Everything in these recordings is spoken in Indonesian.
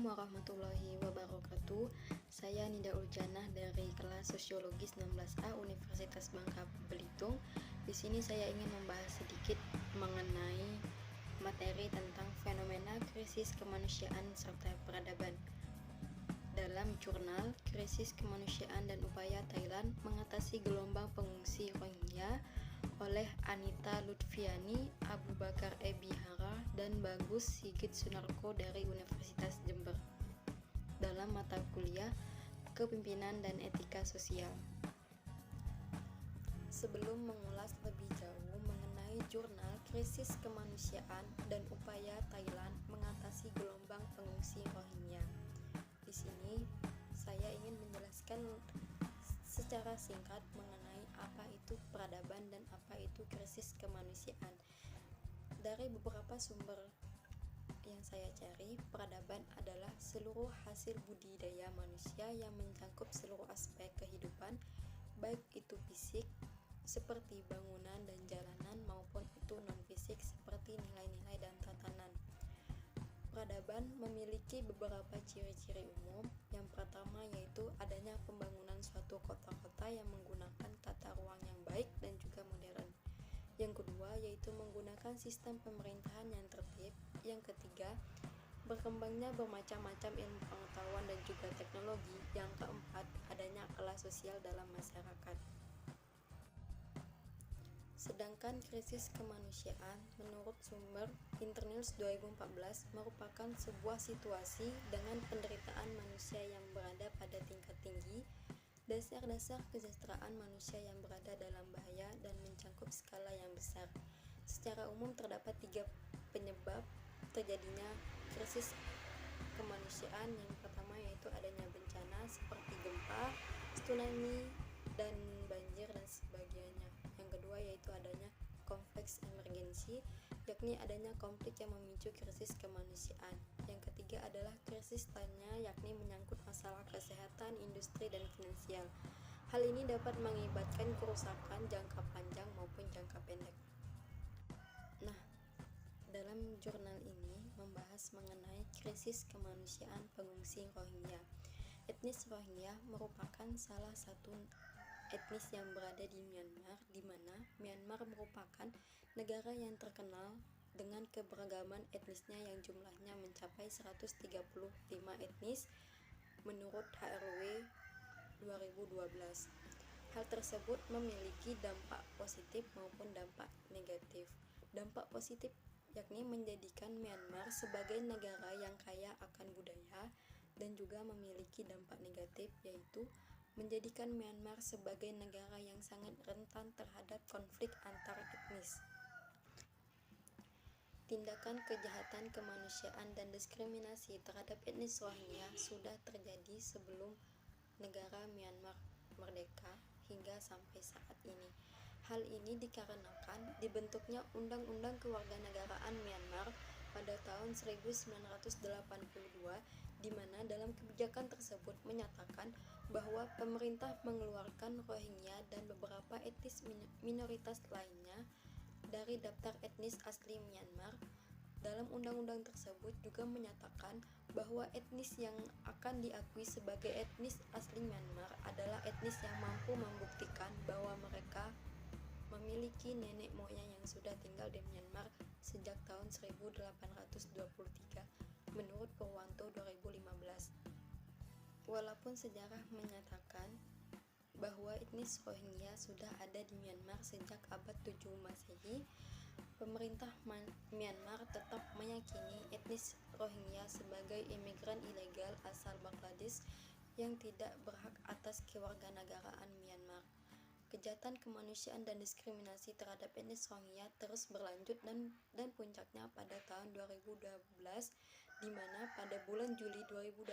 Assalamualaikum warahmatullahi wabarakatuh. Saya Nida Urjanah dari kelas Sosiologi 19A Universitas Bangka Belitung. Di sini saya ingin membahas sedikit mengenai materi tentang fenomena krisis kemanusiaan serta peradaban. Dalam jurnal Krisis Kemanusiaan dan Upaya Thailand Mengatasi Gelombang Pengungsi Rohingya oleh Anita Lutfiani, Abu Bakar Ebihara, dan Bagus Sigit Sunarko dari Universitas Jember dalam mata kuliah Kepemimpinan dan Etika Sosial. Sebelum mengulas lebih jauh mengenai jurnal Krisis Kemanusiaan dan Upaya Thailand Mengatasi Gelombang Pengungsi Rohingya, di sini saya ingin menjelaskan secara singkat mengenai apa itu peradaban dan apa itu krisis kemanusiaan. Dari beberapa sumber yang saya cari, peradaban adalah seluruh hasil budidaya manusia yang mencakup seluruh aspek kehidupan, baik itu fisik seperti bangunan dan jalanan maupun itu non-fisik seperti nilai-nilai dan tatanan. Peradaban memiliki beberapa ciri-ciri umum. Yang pertama yaitu adanya pembangunan suatu kota-kota yang menggunakan tata ruang yang baik dan juga modern. Yang kedua yaitu menggunakan sistem pemerintahan yang tertib. Yang ketiga, berkembangnya bermacam-macam ilmu pengetahuan dan juga teknologi. Yang keempat, adanya kelas sosial dalam masyarakat. Sedangkan krisis kemanusiaan menurut sumber Internews 2014 merupakan sebuah situasi dengan penderitaan manusia yang berada pada tingkat tinggi, dasar-dasar kesejahteraan manusia yang berada dalam bahaya dan mencakup skala yang besar. Secara umum terdapat 3 penyebab terjadinya krisis kemanusiaan. Yang pertama yaitu adanya bencana seperti gempa, tsunami, dan banjir dan sebagainya. Yang kedua yaitu adanya konflik emergensi, yakni adanya konflik yang memicu krisis kemanusiaan. Yang ketiga adalah krisis lainnya, yakni menyangkut masalah kesehatan, industri, dan finansial. Hal ini dapat mengakibatkan kerusakan jangka panjang maupun jangka pendek. Nah, dalam jurnal ini membahas mengenai krisis kemanusiaan pengungsi Rohingya. Etnis Rohingya merupakan salah satu etnis yang berada di Myanmar, di mana Myanmar merupakan negara yang terkenal dengan keberagaman etnisnya yang jumlahnya mencapai 135 etnis menurut HRW 2012. Hal tersebut memiliki dampak positif maupun dampak negatif. Dampak positif yakni menjadikan Myanmar sebagai negara yang kaya akan budaya, dan juga memiliki dampak negatif yaitu menjadikan Myanmar sebagai negara yang sangat rentan terhadap konflik antar etnis. Tindakan kejahatan kemanusiaan dan diskriminasi terhadap etnis Rohingya sudah terjadi sebelum negara Myanmar merdeka hingga sampai saat ini. Hal ini dikarenakan dibentuknya Undang-Undang Kewarganegaraan Myanmar pada tahun 1982, di mana dalam kebijakan tersebut menyatakan bahwa pemerintah mengeluarkan Rohingya dan beberapa etnis minoritas lainnya dari daftar etnis asli Myanmar. Dalam undang-undang tersebut juga menyatakan bahwa etnis yang akan diakui sebagai etnis asli Myanmar adalah etnis yang mampu membuktikan bahwa mereka memiliki nenek moyang yang sudah tinggal di Myanmar sejak tahun 1823 menurut Purwanto 2015. Walaupun sejarah menyatakan bahwa etnis Rohingya sudah ada di Myanmar sejak abad 7 Masehi, pemerintah Myanmar tetap meyakini etnis Rohingya sebagai imigran ilegal asal Bangladesh yang tidak berhak atas kewarganegaraan Myanmar. Kejahatan kemanusiaan dan diskriminasi terhadap etnis Rohingya terus berlanjut dan puncaknya pada tahun 2012, di mana pada bulan Juli 2012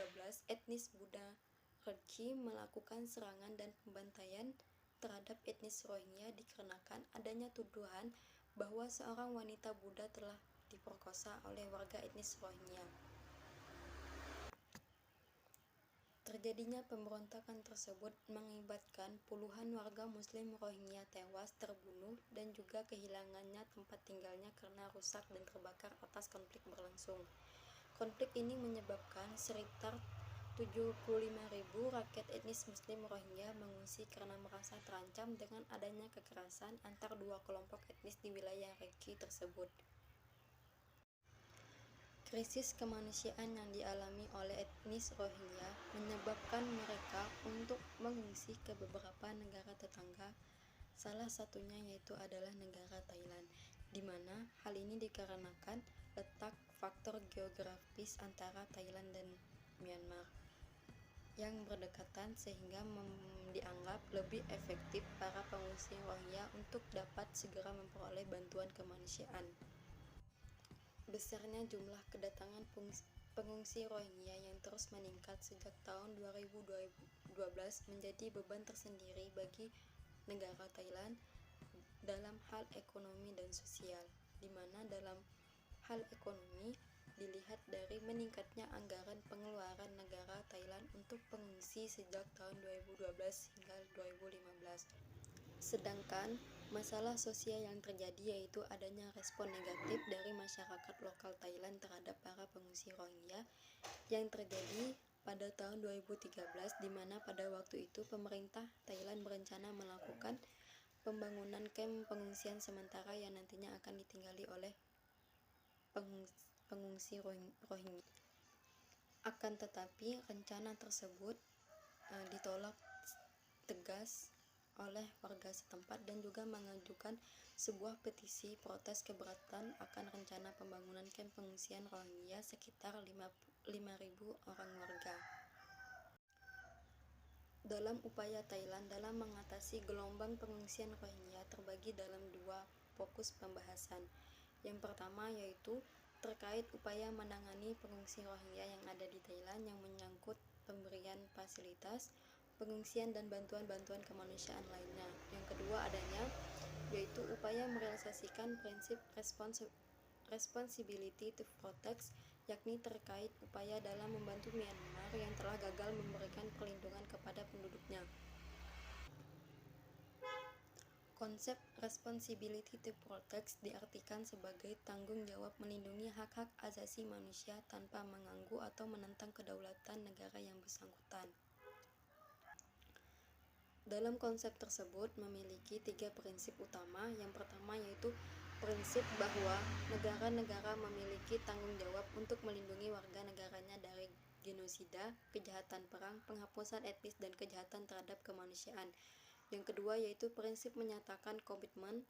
etnis Buddha Kharki melakukan serangan dan pembantaian terhadap etnis Rohingya dikarenakan adanya tuduhan bahwa seorang wanita Buddha telah diperkosa oleh warga etnis Rohingya. Terjadinya pemberontakan tersebut mengakibatkan puluhan warga muslim Rohingya tewas, terbunuh, dan juga kehilangannya tempat tinggalnya karena rusak dan terbakar atas konflik berlangsung. Konflik ini menyebabkan sekitar 75.000 rakyat etnis Muslim Rohingya mengungsi karena merasa terancam dengan adanya kekerasan antar dua kelompok etnis di wilayah Rakhine tersebut. Krisis kemanusiaan yang dialami oleh etnis Rohingya menyebabkan mereka untuk mengungsi ke beberapa negara tetangga. Salah satunya yaitu adalah negara Thailand, di mana hal ini dikarenakan letak faktor geografis antara Thailand dan Myanmar yang berdekatan sehingga dianggap lebih efektif para pengungsi Rohingya untuk dapat segera memperoleh bantuan kemanusiaan. Besarnya jumlah kedatangan pengungsi Rohingya yang terus meningkat sejak tahun 2012 menjadi beban tersendiri bagi negara Thailand dalam hal ekonomi dan sosial, di mana dalam hal ekonomi dilihat dari meningkatnya anggaran pengeluaran negara Thailand untuk pengungsi sejak tahun 2012 hingga 2015. Sedangkan masalah sosial yang terjadi yaitu adanya respon negatif dari masyarakat lokal Thailand terhadap para pengungsi Rohingya yang terjadi pada tahun 2013, di mana pada waktu itu pemerintah Thailand berencana melakukan pembangunan kamp pengungsian sementara yang nantinya akan ditinggali oleh pengungsi Rohingya. Akan tetapi rencana tersebut ditolak tegas oleh warga setempat dan juga mengajukan sebuah petisi protes keberatan akan rencana pembangunan kamp pengungsian Rohingya sekitar 5.000 orang warga. Dalam upaya Thailand dalam mengatasi gelombang pengungsian Rohingya terbagi dalam dua fokus pembahasan. Yang pertama yaitu terkait upaya menangani pengungsi Rohingya yang ada di Thailand yang menyangkut pemberian fasilitas pengungsian dan bantuan-bantuan kemanusiaan lainnya. Yang kedua adanya yaitu upaya merealisasikan prinsip responsibility to protect, yakni terkait upaya dalam membantu Myanmar yang telah gagal memberikan perlindungan kepada penduduknya. Konsep responsibility to protect diartikan sebagai tanggung jawab melindungi hak-hak asasi manusia tanpa mengganggu atau menentang kedaulatan negara yang bersangkutan. Dalam konsep tersebut memiliki tiga prinsip utama. Yang pertama yaitu prinsip bahwa negara-negara memiliki tanggung jawab untuk melindungi warga negaranya dari genosida, kejahatan perang, penghapusan etnis, dan kejahatan terhadap kemanusiaan. Yang kedua yaitu prinsip menyatakan komitmen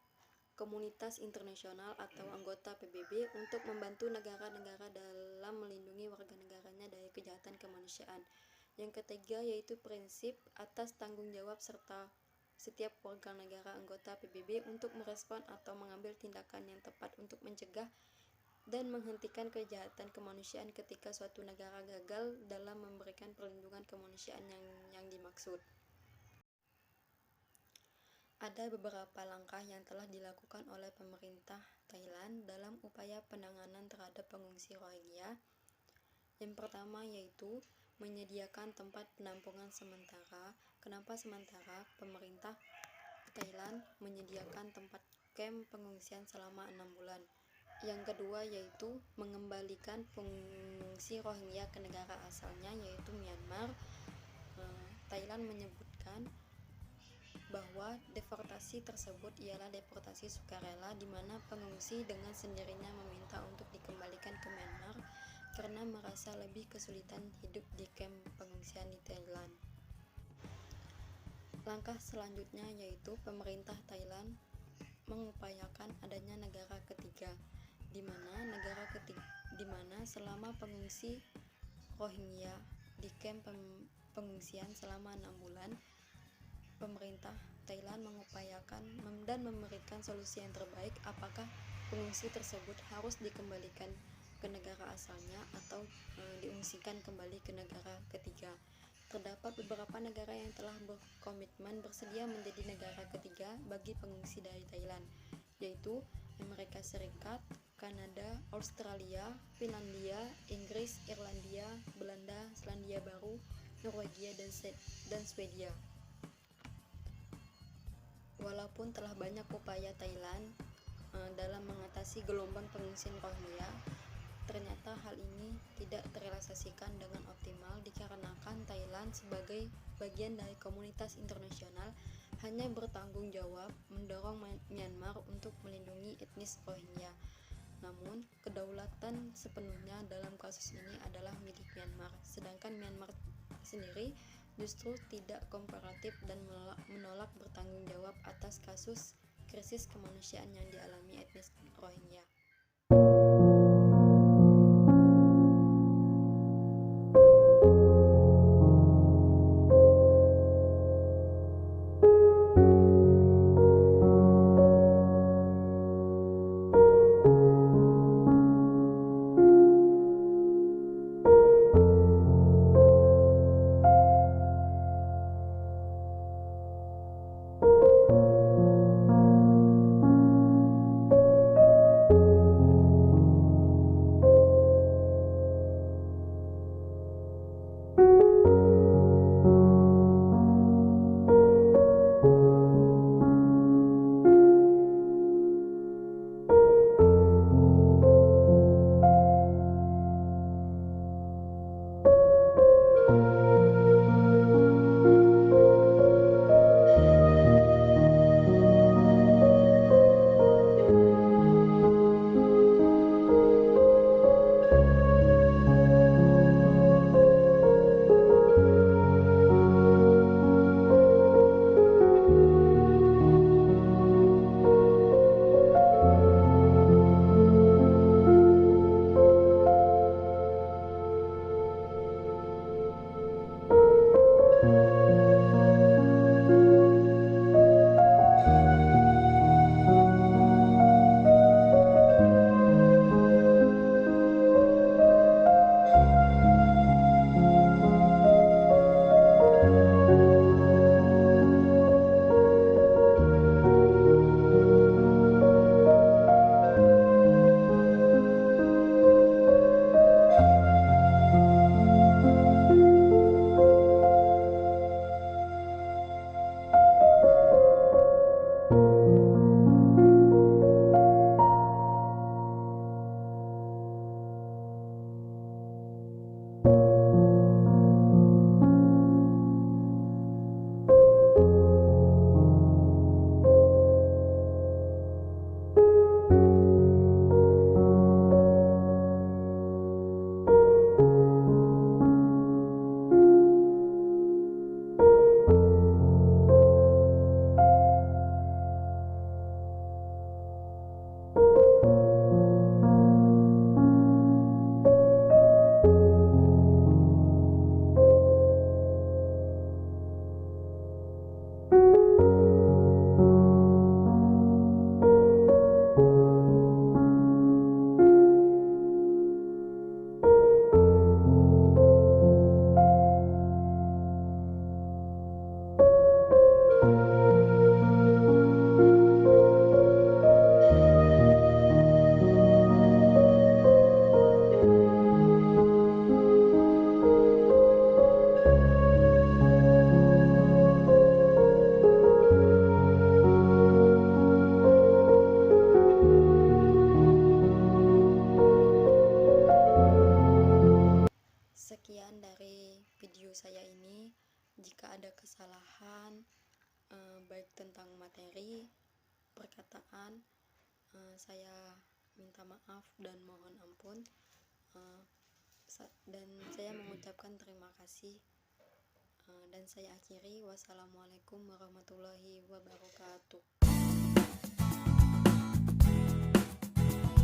komunitas internasional atau anggota PBB untuk membantu negara-negara dalam melindungi warga negaranya dari kejahatan kemanusiaan. Yang ketiga yaitu prinsip atas tanggung jawab serta setiap warga negara anggota PBB untuk merespon atau mengambil tindakan yang tepat untuk mencegah dan menghentikan kejahatan kemanusiaan ketika suatu negara gagal dalam memberikan perlindungan kemanusiaan yang dimaksud. Ada beberapa langkah yang telah dilakukan oleh pemerintah Thailand dalam upaya penanganan terhadap pengungsi Rohingya. Yang pertama yaitu menyediakan tempat penampungan sementara. Kenapa sementara? Pemerintah Thailand menyediakan tempat kamp pengungsian selama 6 bulan. Yang kedua yaitu mengembalikan pengungsi Rohingya ke negara asalnya yaitu Myanmar. Thailand menyebutkan bahwa deportasi tersebut ialah deportasi sukarela di mana pengungsi dengan sendirinya meminta untuk dikembalikan ke Myanmar karena merasa lebih kesulitan hidup di kamp pengungsian di Thailand. Langkah selanjutnya yaitu pemerintah Thailand mengupayakan adanya negara ketiga, di mana selama pengungsi Rohingya di kamp pengungsian selama 6 bulan, pemerintah Thailand mengupayakan dan memberikan solusi yang terbaik apakah pengungsi tersebut harus dikembalikan ke negara asalnya atau diungsikan kembali ke negara ketiga. Terdapat beberapa negara yang telah berkomitmen bersedia menjadi negara ketiga bagi pengungsi dari Thailand, yaitu Amerika Serikat, Kanada, Australia, Finlandia, Inggris, Irlandia, Belanda, Selandia Baru, Norwegia, dan Swedia. Walaupun telah banyak upaya Thailand dalam mengatasi gelombang pengungsian Rohingya, ternyata hal ini tidak terrealisasikan dengan optimal dikarenakan Thailand sebagai bagian dari komunitas internasional hanya bertanggung jawab mendorong Myanmar untuk melindungi etnis Rohingya. Namun, kedaulatan sepenuhnya dalam kasus ini adalah milik Myanmar, sedangkan Myanmar sendiri justru tidak kooperatif dan menolak bertanggung jawab atas kasus krisis kemanusiaan yang dialami etnis Rohingya. Sekian dari video saya ini. Jika ada kesalahan baik tentang materi, perkataan, saya minta maaf dan mohon ampun. Dan saya mengucapkan terima kasih. Dan saya akhiri. Wassalamualaikum warahmatullahi wabarakatuh.